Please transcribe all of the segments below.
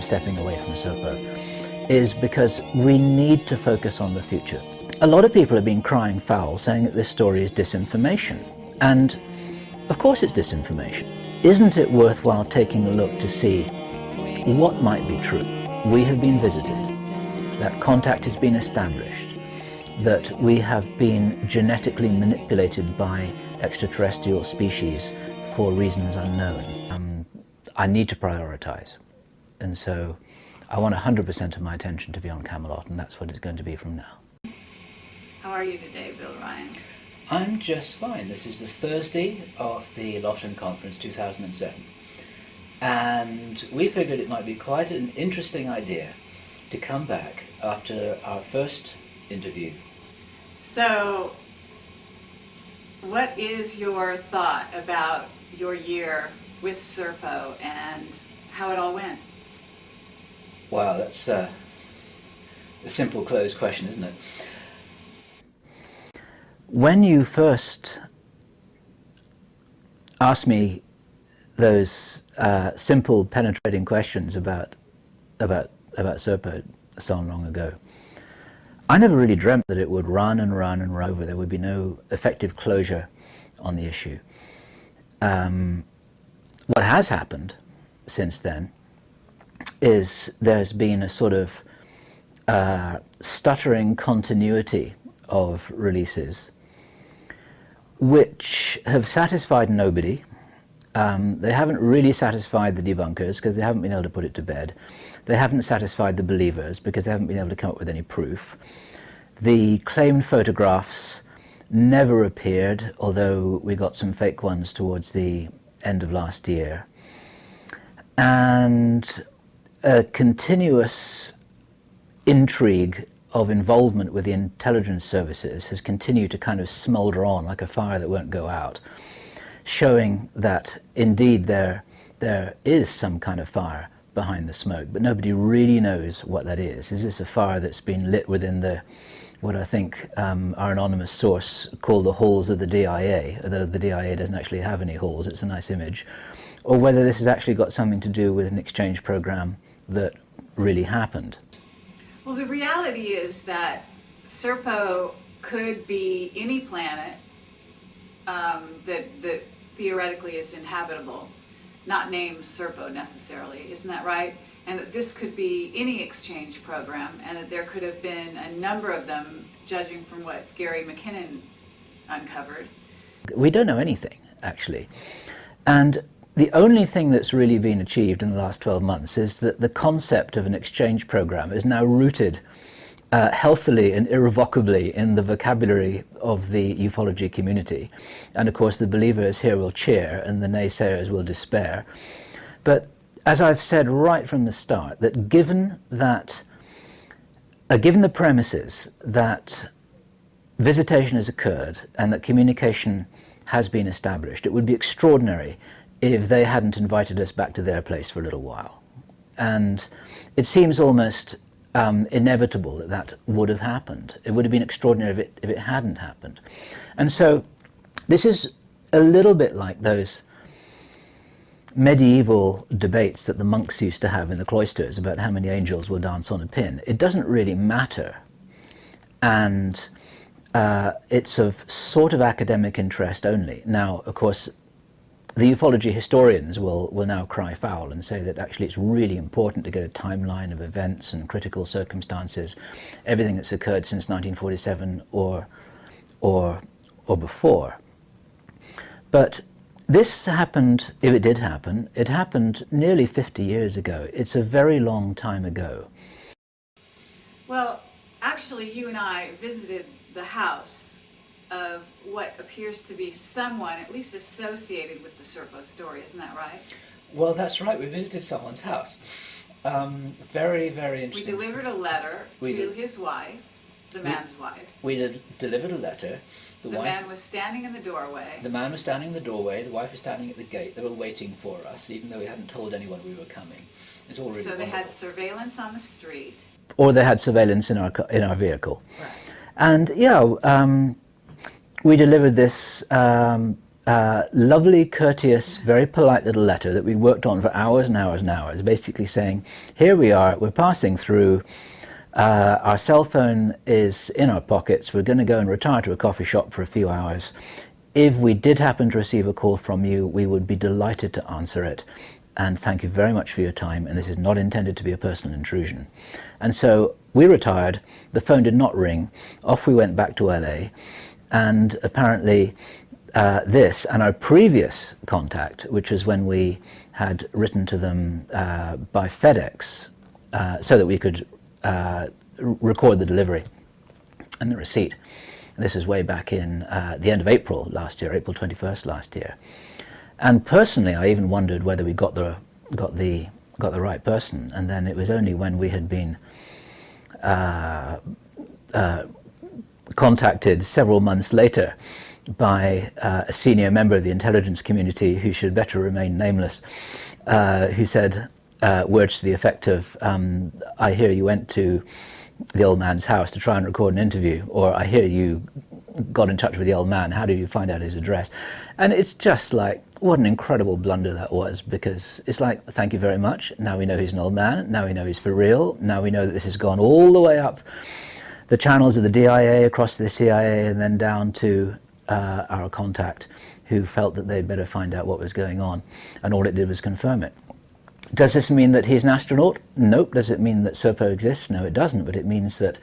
stepping away from Serpo is because we need to focus on the future. A lot of people have been crying foul, saying that this story is disinformation. And of course it's disinformation. Isn't it worthwhile taking a look to see what might be true? We have been visited, that contact has been established, that we have been genetically manipulated by extraterrestrial species for reasons unknown. I need to prioritize. And so I want 100% of my attention to be on Camelot, and that's what it's going to be from now. How are you today, Bill Ryan? I'm just fine. This is the Thursday of the Loughton Conference 2007. And we figured it might be quite an interesting idea to come back after our first interview. So, what is your thought about your year with Serpo and how it all went? Wow, that's a simple closed question, isn't it? When you first asked me those simple, penetrating questions about Serpo so long ago, I never really dreamt that it would run and run and run over. There would be no effective closure on the issue. What has happened since then is there's been a sort of stuttering continuity of releases which have satisfied nobody. They haven't really satisfied the debunkers because they haven't been able to put it to bed. They haven't satisfied the believers because they haven't been able to come up with any proof. The claimed photographs never appeared, although we got some fake ones towards the end of last year. And a continuous intrigue of involvement with the intelligence services has continued to kind of smolder on like a fire that won't go out, showing that indeed there is some kind of fire behind the smoke, but nobody really knows what that is. Is this a fire that's been lit within what I think our anonymous source called the halls of the DIA, although the DIA doesn't actually have any halls, it's a nice image, or whether this has actually got something to do with an exchange program that really happened. Well, the reality is that Serpo could be any planet that theoretically is inhabitable, not named Serpo necessarily, isn't that right? And that this could be any exchange program, and that there could have been a number of them, judging from what Gary McKinnon uncovered. We don't know anything, actually. And the only thing that's really been achieved in the last 12 months is that the concept of an exchange program is now rooted healthily and irrevocably in the vocabulary of the ufology community. And of course the believers here will cheer and the naysayers will despair. But as I've said right from the start, that given the premises that visitation has occurred and that communication has been established, it would be extraordinary if they hadn't invited us back to their place for a little while. And it seems almost inevitable that that would have happened. It would have been extraordinary if it hadn't happened. And so this is a little bit like those medieval debates that the monks used to have in the cloisters about how many angels will dance on a pin. It doesn't really matter. And it's of sort of academic interest only. Now, of course, the ufology historians will now cry foul and say that actually it's really important to get a timeline of events and critical circumstances, everything that's occurred since 1947 or before. But this happened, if it did happen, it happened nearly 50 years ago. It's a very long time ago. Well, actually, you and I visited the house of what appears to be someone at least associated with the Serpo story, isn't that right? Well, that's right. We visited someone's house. Very, very interesting. We delivered a letter to his wife, the man's wife. We delivered a letter. The man was standing in the doorway. The man was standing in the doorway. The wife was standing at the gate. They were waiting for us, even though we hadn't told anyone we were coming. It's all really So they wonderful. had surveillance on the street. Or they had surveillance in our vehicle. Right. And yeah, we delivered this lovely, courteous, very polite little letter that we worked on for hours and hours and hours, basically saying, here we are, we're passing through, our cell phone is in our pockets, we're going to go and retire to a coffee shop for a few hours. If we did happen to receive a call from you, we would be delighted to answer it. And thank you very much for your time, and this is not intended to be a personal intrusion. And so we retired, the phone did not ring, off we went back to LA, and apparently this and our previous contact, which was when we had written to them by FedEx so that we could record the delivery and the receipt. And this was way back in the end of April last year, April 21st last year. And personally, I even wondered whether we got the right person. And then it was only when we had been contacted several months later by a senior member of the intelligence community, who should better remain nameless, who said words to the effect of, I hear you went to the old man's house to try and record an interview, or I hear you got in touch with the old man, how did you find out his address? And it's just like, what an incredible blunder that was, because it's like, thank you very much, now we know he's an old man, now we know he's for real, now we know that this has gone all the way up the channels of the DIA, across to the CIA, and then down to our contact, who felt that they'd better find out what was going on, and all it did was confirm it. Does this mean that he's an astronaut? Nope. Does it mean that Serpo exists? No, it doesn't, but it means that,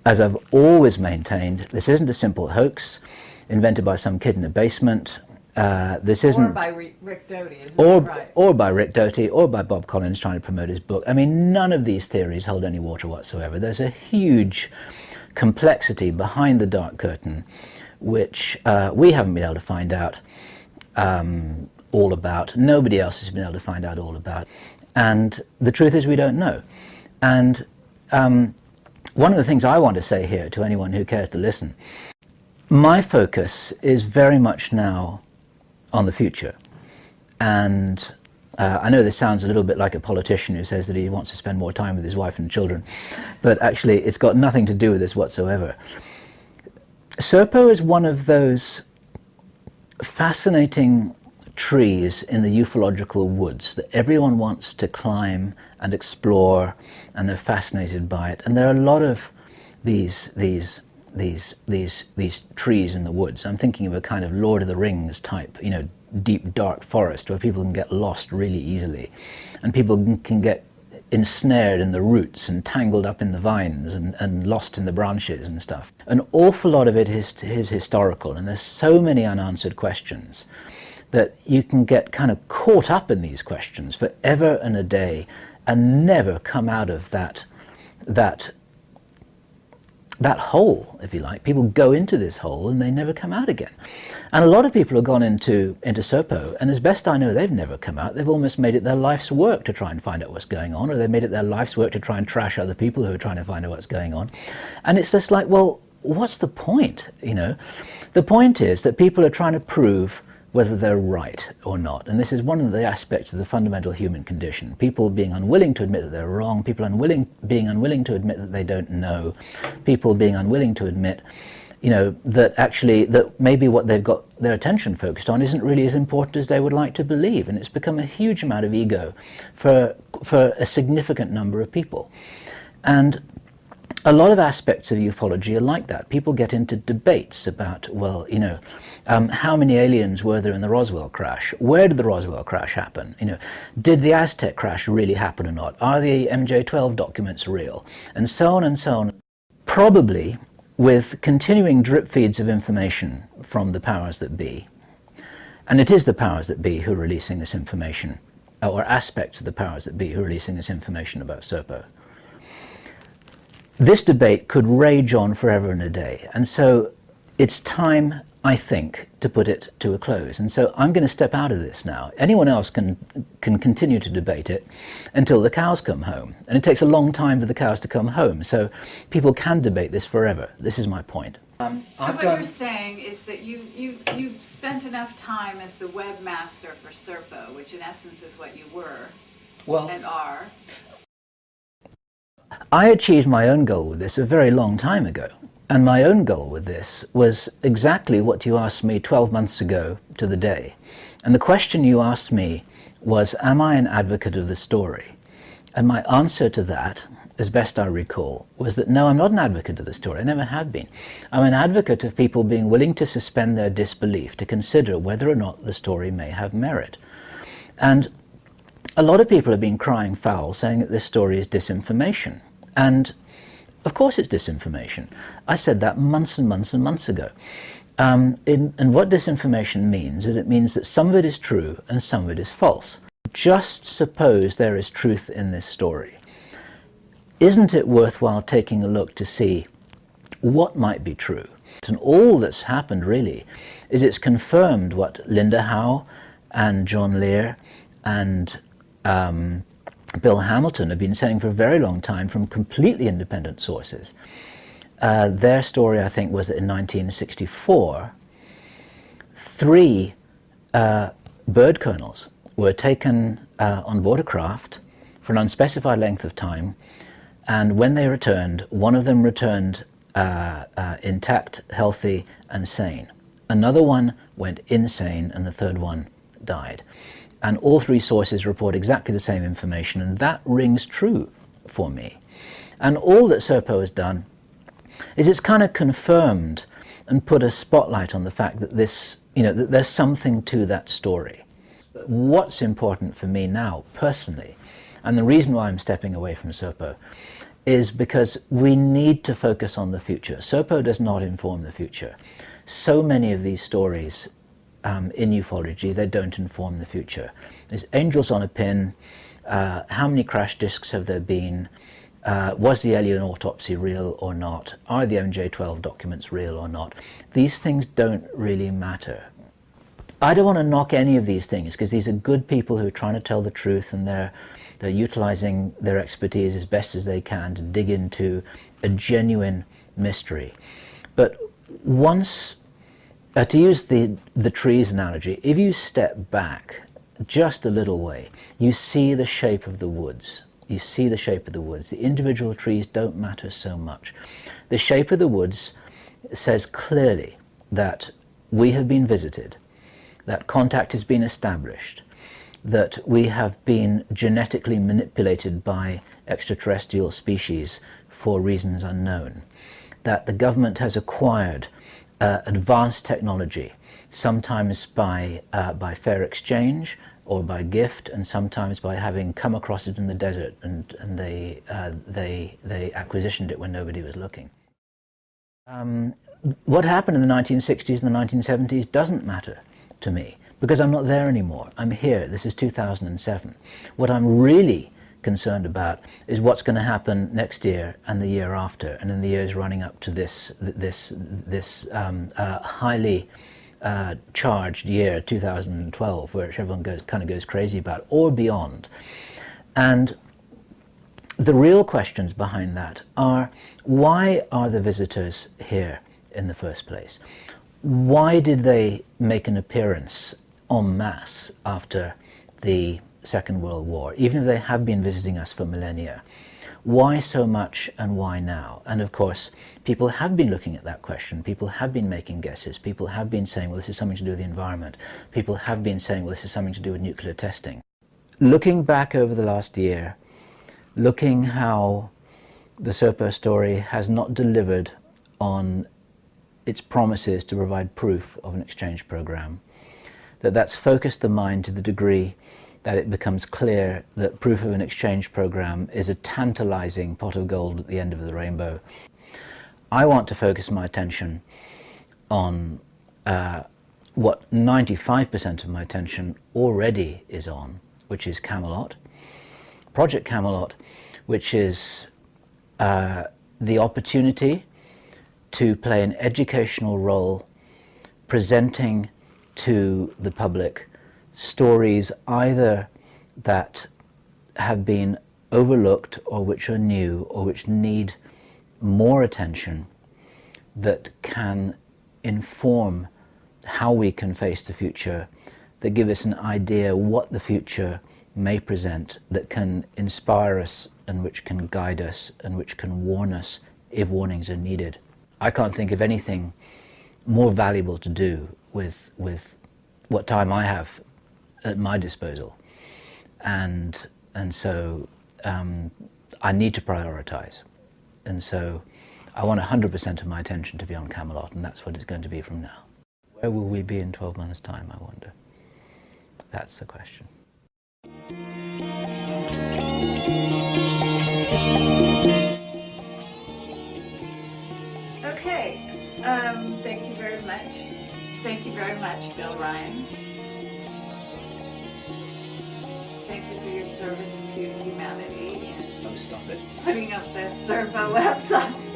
as I've always maintained, this isn't a simple hoax invented by some kid in a basement. This isn't... Or by Rick Doty, isn't that right? Or by Rick Doty, or by Bob Collins trying to promote his book. I mean, none of these theories hold any water whatsoever. There's a huge complexity behind the dark curtain, which we haven't been able to find out all about. Nobody else has been able to find out all about. And the truth is, we don't know. And one of the things I want to say here to anyone who cares to listen, my focus is very much now on the future. And I know this sounds a little bit like a politician who says that he wants to spend more time with his wife and children, but actually it's got nothing to do with this whatsoever. Serpo is one of those fascinating trees in the ufological woods that everyone wants to climb and explore, and they're fascinated by it. And there are a lot of these trees in the woods. I'm thinking of a kind of Lord of the Rings type, you know, deep dark forest where people can get lost really easily, and people can get ensnared in the roots and tangled up in the vines and lost in the branches and stuff. An awful lot of it is historical, and there's so many unanswered questions that you can get kind of caught up in these questions for ever and a day and never come out of that hole, if you like. People go into this hole and they never come out again. And a lot of people have gone into Serpo, and as best I know, they've never come out. They've almost made it their life's work to try and find out what's going on, or they've made it their life's work to try and trash other people who are trying to find out what's going on. And it's just like, well, what's the point, you know? The point is that people are trying to prove whether they're right or not. And this is one of the aspects of the fundamental human condition. People being unwilling to admit that they're wrong, people being unwilling to admit that they don't know, people being unwilling to admit, you know, that actually, that maybe what they've got their attention focused on isn't really as important as they would like to believe. And it's become a huge amount of ego for a significant number of people. And a lot of aspects of ufology are like that. People get into debates about, well, you know, how many aliens were there in the Roswell crash? Where did the Roswell crash happen? You know, did the Aztec crash really happen or not? Are the MJ12 documents real? And so on and so on. Probably with continuing drip feeds of information from the powers that be. And it is the powers that be who are releasing this information, or aspects of the powers that be who are releasing this information about Serpo. This debate could rage on forever and a day, and so it's time, I think, to put it to a close. And so I'm going to step out of this now. Anyone else can continue to debate it until the cows come home, and it takes a long time for the cows to come home, so people can debate this forever. This is my point. So what you're saying is that you've spent enough time as the webmaster for Serpo, which in essence is what you were and are. I achieved my own goal with this a very long time ago. And my own goal with this was exactly what you asked me 12 months ago to the day. And the question you asked me was, am I an advocate of the story? And my answer to that, as best I recall, was that no, I'm not an advocate of the story. I never have been. I'm an advocate of people being willing to suspend their disbelief to consider whether or not the story may have merit. And a lot of people have been crying foul, saying that this story is disinformation. And of course it's disinformation. I said that months and months and months ago. And what disinformation means is it means that some of it is true and some of it is false. Just suppose there is truth in this story. Isn't it worthwhile taking a look to see what might be true? And all that's happened really is it's confirmed what Linda Howe and John Lear and Bill Hamilton have been saying for a very long time from completely independent sources. Their story, I think, was that in 1964, 3 bird colonels were taken on board a craft for an unspecified length of time, and when they returned, one of them returned intact, healthy, and sane. Another one went insane, and the third one died. And all 3 sources report exactly the same information, and that rings true for me. And all that Serpo has done is it's kind of confirmed and put a spotlight on the fact that that there's something to that story. What's important for me now, personally, and the reason why I'm stepping away from Serpo, is because we need to focus on the future. Serpo does not inform the future. So many of these stories in ufology, they don't inform the future. There's angels on a pin. How many crash discs have there been? Was the alien autopsy real or not? Are the MJ12 documents real or not? These things don't really matter. I don't want to knock any of these things, because these are good people who are trying to tell the truth, and they're utilizing their expertise as best as they can to dig into a genuine mystery. But once, to use the trees analogy, if you step back just a little way, you see the shape of the woods. You see the shape of the woods. The individual trees don't matter so much. The shape of the woods says clearly that we have been visited, that contact has been established, that we have been genetically manipulated by extraterrestrial species for reasons unknown, that the government has acquired advanced technology, sometimes by fair exchange or by gift, and sometimes by having come across it in the desert, and they acquisitioned it when nobody was looking. What happened in the 1960s and the 1970s doesn't matter to me, because I'm not there anymore. I'm here. This is 2007. What I'm really concerned about is what's going to happen next year and the year after, and in the years running up to this highly charged year 2012, which everyone kind of goes crazy about, or beyond. And the real questions behind that are, why are the visitors here in the first place? Why did they make an appearance en masse after the Second World War, even if they have been visiting us for millennia? Why so much, and why now? And of course, people have been looking at that question. People have been making guesses. People have been saying, well, this is something to do with the environment. People have been saying, well, this is something to do with nuclear testing. Looking back over the last year, looking how the Serpo story has not delivered on its promises to provide proof of an exchange program, that's focused the mind to the degree that it becomes clear that proof of an exchange program is a tantalizing pot of gold at the end of the rainbow. I want to focus my attention on what 95% of my attention already is on, which is Camelot, Project Camelot, which is the opportunity to play an educational role, presenting to the public stories either that have been overlooked, or which are new, or which need more attention, that can inform how we can face the future, that give us an idea what the future may present, that can inspire us, and which can guide us, and which can warn us if warnings are needed. I can't think of anything more valuable to do with what time I have at my disposal, and so I need to prioritize, and so I want 100% of my attention to be on Camelot, and that's what it's going to be from now. Where will we be in 12 months' time, I wonder? That's the question. Okay, thank you very much. Thank you very much, Bill Ryan. Thank you for your service to humanity and Oh, stop it. putting up the Serpo website.